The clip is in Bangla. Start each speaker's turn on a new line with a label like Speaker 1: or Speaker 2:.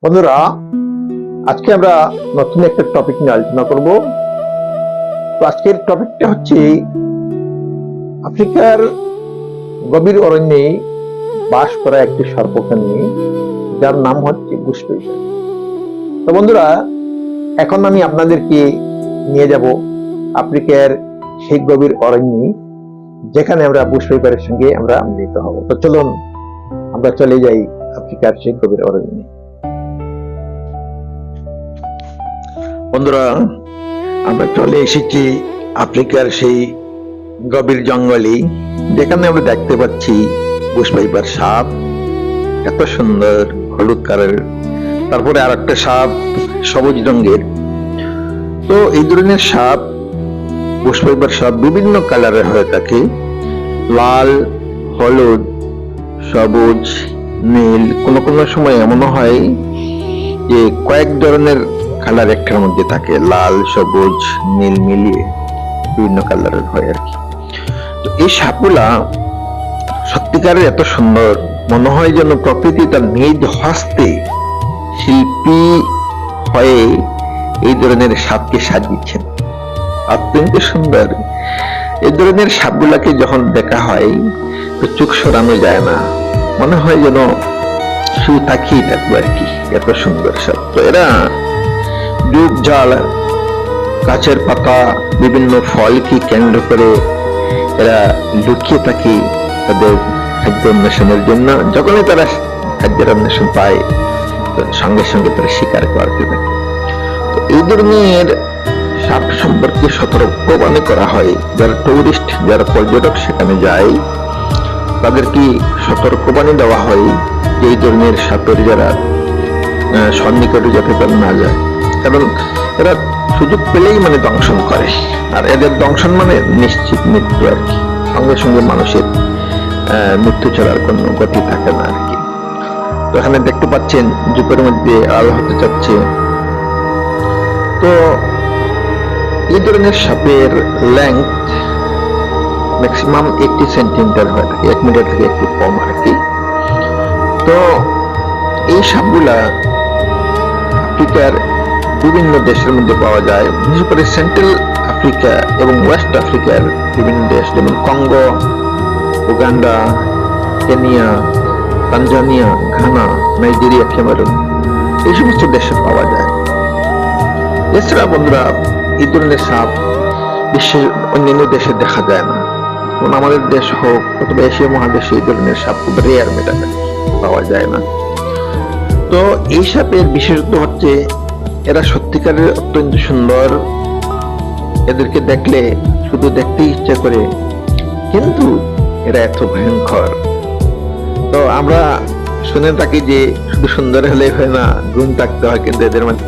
Speaker 1: বন্ধুরা, আজকে আমরা নতুন একটা টপিক নিয়ে আলোচনা করব। তো আজকের টপিকটা হচ্ছে আফ্রিকার গভীর অরণ্যে বাস করা একটি সর্পকে নিয়ে, যার নাম হচ্ছে বুশমেকার। তো বন্ধুরা, এখন আমি আপনাদেরকে নিয়ে যাব আফ্রিকার সেই গভীর অরণ্যে, যেখানে আমরা বুশমেকারের সঙ্গে আমরা মিলিত হব। তো চলুন আমরা চলে যাই আফ্রিকার সেই গভীর অরণ্যে। বন্ধুরা, আমরা চলে এসেছি আফ্রিকার সেই গভীর জঙ্গলে, যেখানে আমরা দেখতে পাচ্ছি বুশমেকার সাপ, এত সুন্দর হলুদ কালারের, তারপরে আর একটা সাপ সবুজ রঙের। তো এই ধরনের সাপ, বুশমেকার সাপ বিভিন্ন কালারের হয়ে থাকে, লাল, হলুদ, সবুজ, নীল। কোন কোন সময় এমনও হয় যে কয়েক ধরনের কালার একটার মধ্যে থাকে, লাল, সবুজ, নীল মিলিয়ে বিভিন্ন কালারের হয় আর কি। তো এই সাপগুলা সত্যিকারের এত সুন্দর, মনে হয় যেন প্রকৃতি তার নিজ হস্তে শিল্পী হয়ে এই ধরনের সাপকে সাজিয়েছেন, অত্যন্ত সুন্দর। এই ধরনের সাপগুলাকে যখন দেখা হয় তো চোখ সরানো যায় না, মনে হয় যেন শুধু তাকিয়ে থাকবো আর কি, এত সুন্দর সাপ। তো এরা ডুব জল, গাছের পাতা, বিভিন্ন ফলকে কেন্দ্র করে এরা লুকিয়ে থাকে তাদের খাদ্য অন্বেষণের জন্য। যখনই তারা খাদ্যের অন্বেষণ পায় সঙ্গে সঙ্গে তারা শিকার করতে থাকে। তো এই ধরনের সাপ সম্পর্কে সতর্কবাণী করা হয়, যারা টুরিস্ট, যারা পর্যটক সেখানে যায় তাদেরকে সতর্কবাণী দেওয়া হয় যে এই ধরনের সাপের যারা সন্নিকটে যাতে তারা না যায়, কারণ এরা সুযোগ পেলেই দংশন করে, আর এদের দংশন নিশ্চিত মৃত্যু আর কি। সঙ্গে সঙ্গে মানুষের মৃত্যু ছাড়ার কোনো গতি থাকে না আর কি। তো এখানে দেখতে পাচ্ছেন জুপের মধ্যে আলো হতে যাচ্ছে। তো এই ধরনের সাপের লেন্থ ম্যাক্সিমাম 80 সেন্টিমিটার হয়ে থাকে, 1 মিটার থেকে একটু কম আর কি। তো এই সাপগুলা আফ্রিকার বিভিন্ন দেশের মধ্যে পাওয়া যায়, বিশেষ করে সেন্ট্রাল আফ্রিকা এবং ওয়েস্ট আফ্রিকার বিভিন্ন দেশ, যেমন Congo, Uganda, Kenya, Tanzania, Ghana, Nigeria, Cameroon, এই সমস্ত দেশে পাওয়া যায়। এছাড়া বন্ধুরা, এই ধরনের সাপ বিশ্বের অন্যান্য দেশে দেখা যায় না, কারণ আমাদের দেশ হোক অথবা এশিয়া মহাদেশে এই ধরনের সাপ খুব রেয়ার মেটাবে, পাওয়া যায় না। তো এই সাপের বিশেষত্ব হচ্ছে এরা সত্যিকারের অত্যন্ত সুন্দর, এদেরকে দেখলে শুধু দেখতে ইচ্ছা করে, কিন্তু এরা এত ভয়ঙ্কর। তো আমরা শুনে থাকি যে শুধু সুন্দর হলে হয় না, গুণ থাকতে হয়, কিন্তু এদের মধ্যে